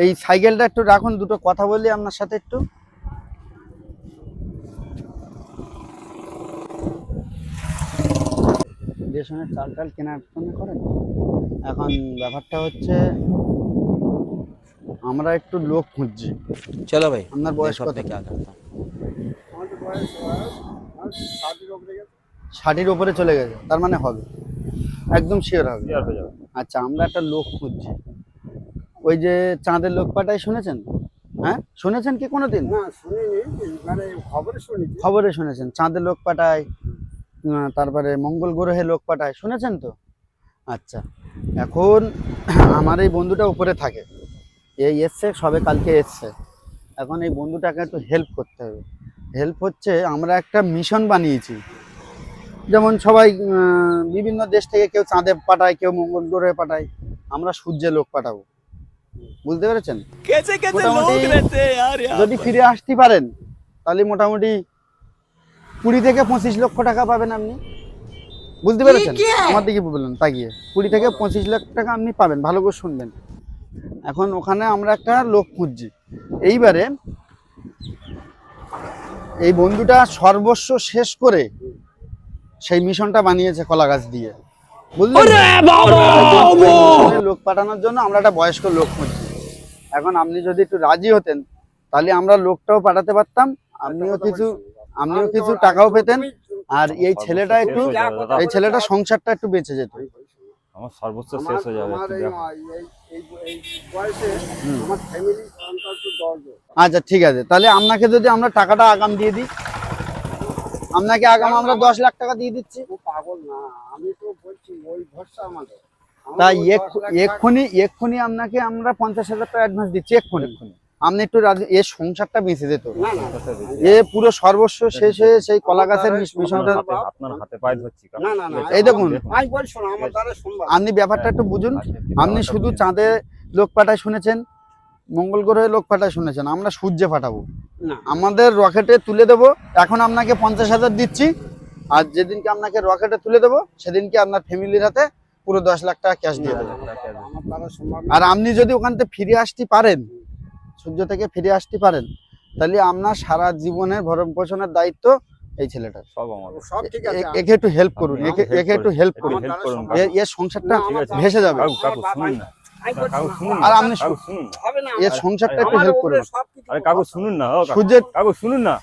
এই সাইকেলটা একটু রাখুন, দুটো কথা বলি আপনার সাথে একটু। রেশনের চাল টাল কেনার জন্য করেন। এখন ব্যাপারটা হচ্ছে আমরা একটু লোক খুঁজছি। চলো ভাই, আপনার বয়স কত? 60-এর উপরে চলে গেছে, তার মানে হবে, একদম শিওর হবে। আচ্ছা, আমরা একটা লোক খুঁজছি। ওই যে চাঁদের লোক পাঠায়, শুনেছেন? হ্যাঁ, শুনেছেন কি কোনোদিন? না শুনিনি, মানে খবরে শুনেছেন চাঁদের লোক পাঠায়, তারপরে মঙ্গল গ্রহে লোক পাঠায়, শুনেছেন তো? আচ্ছা, এখন আমার এই বন্ধুটা উপরে থাকে, এই এসছে সবে কালকে এসছে। এখন এই বন্ধুটাকে একটু হেল্প করতে হবে। হেল্প হচ্ছে, আমরা একটা মিশন বানিয়েছি। যেমন সবাই বিভিন্ন দেশ থেকে কেউ চাঁদে পাঠায়, কেউ মঙ্গল গ্রহে পাঠায়, আমরা সূর্যে লোক পাঠাবো। বুঝতে পেরেছেন? যদি ফিরে আসতে পারেন তাহলে মোটামুটি 20 থেকে 25 লক্ষ টাকা পাবেন আপনি। বুঝতে পেরেছেন? আমার দিকে বললেন তাকিয়ে, 20 থেকে 25 লাখ টাকা আপনি পাবেন। ভালো করে শুনবেন। এখন ওখানে আমরা একটা লোক খুঁজছি। এইবারে এই বন্ধুটা সর্বস্ব শেষ করে সেই মিশনটা বানিয়েছে কলা গাছ দিয়ে। বুঝলেন? লোক পাঠানোর জন্য আমরা একটা বয়স্ক লোক খুঁজছি। এখন আপনি যদি একটু রাজি হতেন তাহলে আমরা লোকটাও পাঠাতে পারতাম, আপনিও কিছু টাকাও পেতেন, আর এই ছেলেটা সংসারটা একটু বেঁচে যেত। আমার সর্বোচ্চ শেষ হয়ে যাবে। আচ্ছা ঠিক আছে, তাহলে আপনাকে যদি আমরা টাকাটা আগাম দিয়ে দিই, আপনাকে আগাম আমরা 10 লাখ টাকা দিয়ে দিচ্ছি। পাগল না, আমি তো বলছি ওই ভরসা আমাদের। তাই এক্ষুনি আপনাকে আমরা 50,000 টাকা অ্যাডভান্স দিচ্ছি। এক্ষুনি আপনি একটু রাজি, এর সংসারটা বেঁচে যেত। এ পুরো সর্বস্ব শেষ হয়ে সেই কলা গাছের মিশনটা আপনার হাতে পায়ে ধরছি। এই দেখুন, আমি বলছি না, আমার দ্বারা সম্ভব। আপনি ব্যাপারটা একটু বুঝুন। আপনি শুধু চাঁদে লোক পাঠায় শুনেছেন, মঙ্গল গ্রহে লোক পাঠায় শুনেছেন, আমরা সূর্যে পাঠাবো। আমাদের রকেটে তুলে দেবো। এখন আপনাকে 50,000 দিচ্ছি, আর যেদিনকে আপনাকে রকেটে তুলে দেবো সেদিনকে আপনার ফ্যামিলির হাতে পুরো 10 লাখ টাকা ক্যাশ দিয়ে দেবো। আর আপনি যদি ওখান থেকে ফিরে আসতে পারেন, সূর্য থেকে ফিরে আসতে পারেন, তাহলে আপনার সারা জীবনের ভরণ পোষণের দায়িত্ব এই ছেলেটার। সব ঠিক আছে, একে একটু হেল্প করুন, একে একটু হেল্প করুন, এর সংসারটা ভেসে যাবে। আর আপনি এর সংসারটা একটু হেল্প করুন। আরে কাকু শুনুন না, সূর্যের কাকু শুনুন না।